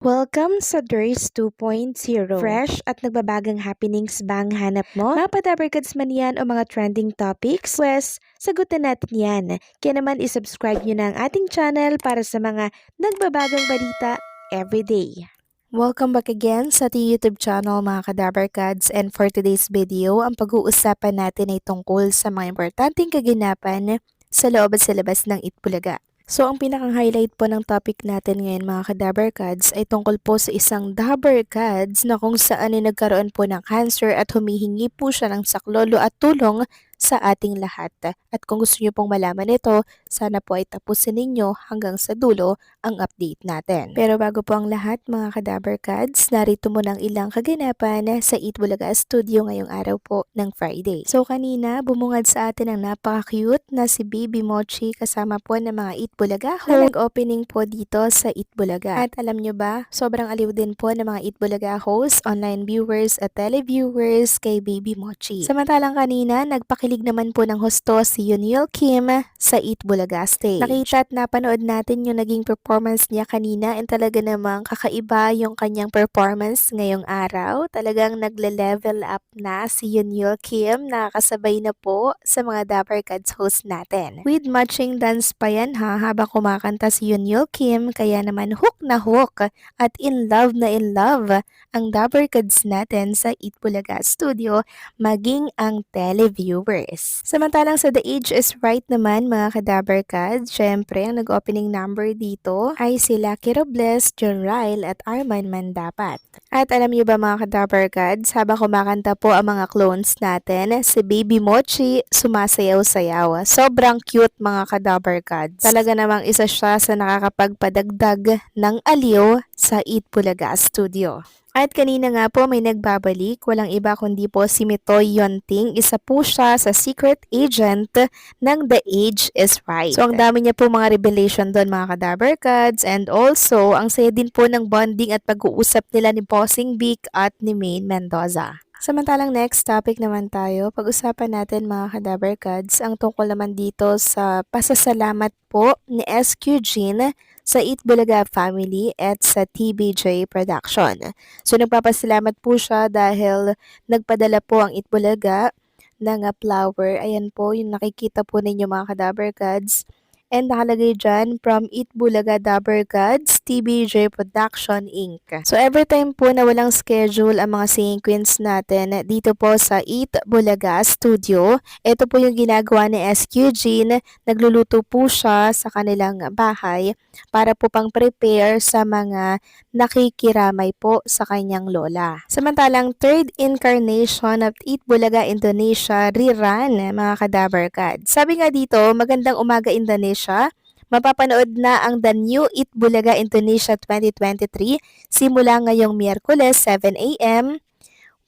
Welcome sa Durs 2.0. Fresh at nagbabagang happenings bang hanap mo? Mga padabarkads man yan o mga trending topics? Pwes, sagutin natin yan. Kaya naman isubscribe nyo na ang ating channel para sa mga nagbabagang balita everyday. Welcome back again sa ating YouTube channel mga Kadabarkads, and for today's video, ang pag-uusapan natin ay tungkol sa mga importanteng kaganapan sa loob at sa labas ng Itbulaga. So, ang pinakang-highlight po ng topic natin ngayon mga Kadabarkads ay tungkol po sa isang Dabarkads na kung saan ay nagkaroon po ng cancer at humihingi po siya ng saklolo at tulong sa ating lahat. At kung gusto niyo pong malaman ito, sana po ay tapusin ninyo hanggang sa dulo ang update natin. Pero bago po ang lahat mga Kadabarkads, narito mo ng ilang kaganapan sa Eat Bulaga Studio ngayong araw po ng Friday. So kanina, bumungad sa atin ang napaka-cute na si Baby Mochi kasama po ng mga Eat Bulaga na nag-opening po dito sa Eat Bulaga. At alam nyo ba, sobrang aliw din po ng mga Eat Bulaga hosts, online viewers at televiewers kay Baby Mochi. Samantalang kanina, nagpakilig naman po ng husto si Yuniel Kim sa Eat Bulaga stage. Nakita at napanood natin yung naging performance niya kanina, and talaga namang kakaiba yung kanyang performance ngayong araw. Talagang nagle-level up na si Yuniel Kim, nakakasabay na po sa mga Dabarkads host natin. With matching dance pa yan habang kumakanta si Yuniel Kim, kaya naman hook na hook at in love na in love ang Dabarkads natin sa Eat Bulaga Studio, maging ang televiewers. Samantalang sa The Age is Right naman mga Kadabarkads, syempre ang nag-opening number dito ay sila Kirobles, John Ryle at Arman Mandapat. At alam niyo ba mga Kadabarkads, habang kumakanta po ang mga clones natin, si Baby Mochi sumasayaw-sayaw. Sobrang cute mga Kadabarkads. Talaga namang isa siya sa nakakapagpadagdag ng aliw sa Eat Bulaga Studio. At kanina nga po may nagbabalik, walang iba kundi po si Mitoy Yonting. Isa po siya sa secret agent ng The Age is Right. So ang dami niya po mga revelation doon mga Kadabarkads, and also ang saya din po ng bonding at pag-uusap nila ni Bossing Vic at ni Maine Mendoza. Samantalang next topic naman tayo, pag-usapan natin mga Kadabarkads ang tungkol naman dito sa pasasalamat po ni SQ Jean sa Eat Bulaga family at sa TBJ Production. So nagpapasalamat po siya dahil nagpadala po ang Eat Bulaga ng flower. Ayan po yung nakikita po ninyo mga Kadabarkads. And nakalagay dyan, from Eat Bulaga Dabarkads, TBJ Production Inc. So every time po na walang schedule ang mga singing queens natin dito po sa Eat Bulaga Studio, ito po yung ginagawa ni SQ Jean. Nagluluto po siya sa kanilang bahay para po pang prepare sa mga nakikiramay po sa kanyang lola. Samantalang third incarnation of Eat Bulaga Indonesia rerun mga Kadabarkads. Sabi nga dito, magandang umaga Indonesia. Mapapanood na ang The New Eat Bulaga Indonesia 2023 simula ngayong Miyerkules 7 a.m.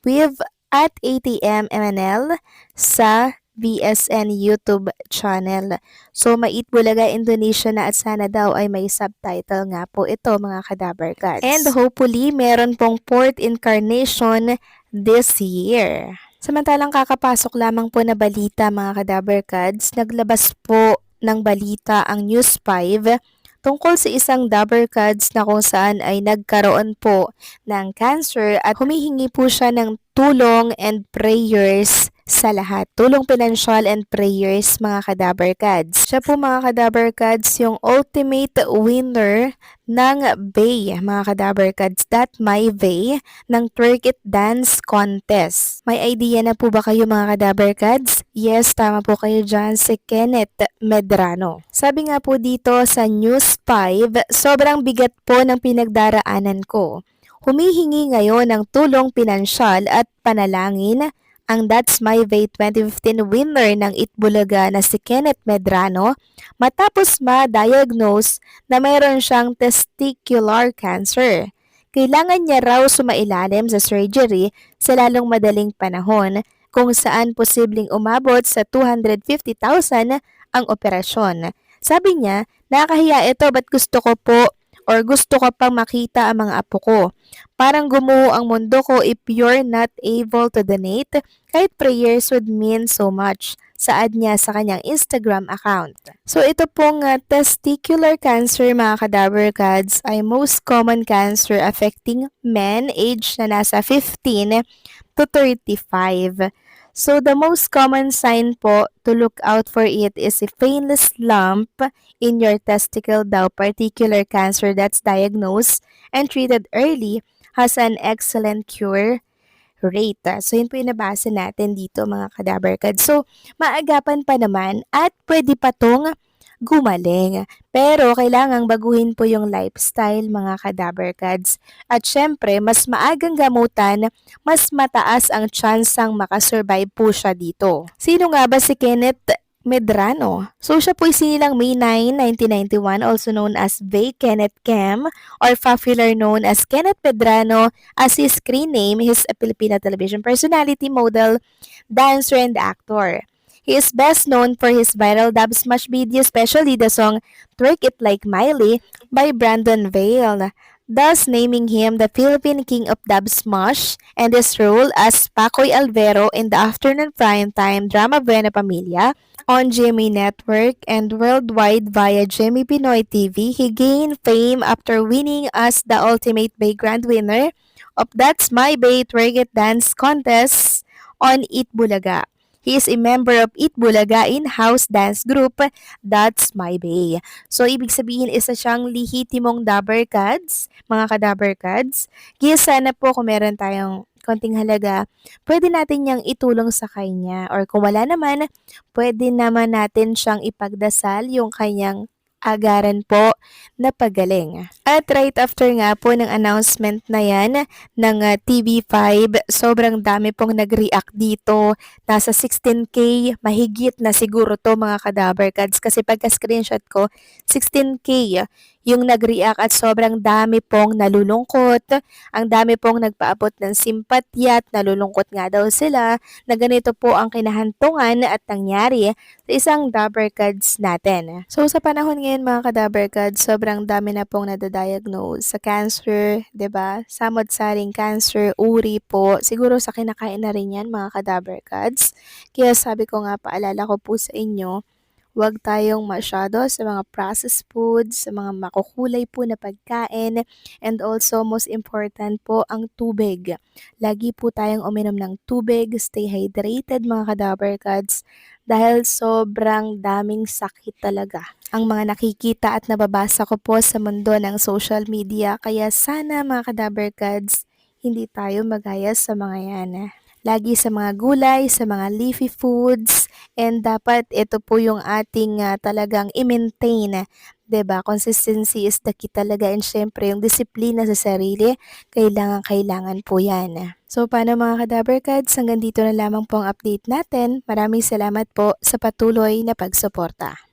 with at 8 a.m. MNL sa BSN YouTube channel. So, ma-Eat Bulaga Indonesia na at sana daw ay may subtitle nga po ito mga Kadabarkads. And hopefully, meron pong fourth incarnation this year. Samantalang kakapasok lamang po na balita mga Kadabarkads, naglabas po ng balita ang News 5 tungkol sa isang Dabarkads na kung saan ay nagkaroon po ng cancer at humihingi po siya ng tulong and prayers sa lahat. Tulong pinansyal and prayers mga Kadabarkads. Siya po mga Kadabarkads yung ultimate winner ng Bay mga Kadabarkads, That My Bay ng Twerk It Dance Contest. May idea na po ba kayo mga Kadabarkads? Yes, tama po kayo dyan, si Kenneth Medrano. Sabi nga po dito sa News 5, sobrang bigat po ng pinagdaraanan ko. Humihingi ngayon ng tulong pinansyal at panalangin ang That's My Way 2015 winner ng Eat Bulaga na si Kenneth Medrano matapos ma-diagnose na mayroon siyang testicular cancer. Kailangan niya raw sumailalim sa surgery sa lalong madaling panahon kung saan posibleng umabot sa 250,000 ang operasyon. Sabi niya, nakakahiya ito, ba't gusto ko po or gusto ko pang makita ang mga apo ko. Parang gumuho ang mundo ko if you're not able to donate, kahit prayers would mean so much. Saad niya sa kanyang Instagram account. So ito pong testicular cancer mga kadaver cads ay most common cancer affecting men age na nasa 15 to 35. So the most common sign po to look out for it is a painless lump in your testicle daw. Particular cancer that's diagnosed and treated early has an excellent cure rate. So, yun po yung nabasa natin dito mga kadaver cads. So, maagapan pa naman at pwede pa tong gumaling. Pero, kailangang baguhin po yung lifestyle mga kadaver cads. At syempre, mas maagang gamutan, mas mataas ang tsansang makasurvive po siya dito. Sino nga ba si Kenneth Medrano? So, siya po sinilang May 9, 1991, also known as Vay Kenneth Kem, or popular known as Kenneth Medrano as his screen name. He's a Filipino television personality, model, dancer, and actor. He is best known for his viral dub smash video, especially the song Twerk It Like Miley by Brandon Vale, thus naming him the Philippine King of Dub Smash, and his role as Pacoy Alvero in the afternoon primetime drama Buena Familia on GMA Network and worldwide via GMA Pinoy TV. He gained fame after winning as the Ultimate Bay Grand Winner of That's My Bay Twerk It Dance Contest on Eat Bulaga. He is a member of Eat Bulaga in-house dance group, That's My Bay. So, ibig sabihin, isa siyang lihitimong dabber cads, mga kadabber cads. Kaya sana po kung meron tayong konting halaga, pwede natin niyang itulong sa kanya. Or kung wala naman, pwede naman natin siyang ipagdasal yung kanyang agaran po na pagaling. At right after nga po ng announcement na yan ng TV5, sobrang dami pong nag-react dito. Nasa 16K, mahigit na siguro to mga kadaver cads kasi pagka-screenshot ko, 16K yung nag-react at sobrang dami pong nalulungkot. Ang dami pong nagpaabot ng simpatya at nalulungkot nga daw sila na ganito po ang kinahantungan at nangyari sa isang dabber cads natin. So sa panahon ngayon mga kadaber cads, sobrang dami na pong nadadiagnose sa cancer, 'di ba? Samot-saring cancer, uri po. Siguro sa kinakain na rin 'yan mga kadaber cads. Kaya sabi ko nga, paalala ko po sa inyo, huwag tayong masyado sa mga processed foods, sa mga makukulay po na pagkain, and also most important po ang tubig. Lagi po tayong uminom ng tubig, stay hydrated mga kadaver cads, dahil sobrang daming sakit talaga ang mga nakikita at nababasa ko po sa mundo ng social media. Kaya sana mga kadaver cads, hindi tayo magaya sa mga yan. Lagi sa mga gulay, sa mga leafy foods, and dapat ito po yung ating talagang i-maintain. 'Di ba? Consistency is the key talaga, and syempre yung disiplina sa sarili, kailangan po yan. So paano mga kadaver cads, hanggang dito na lamang po ang update natin. Maraming salamat po sa patuloy na pagsuporta.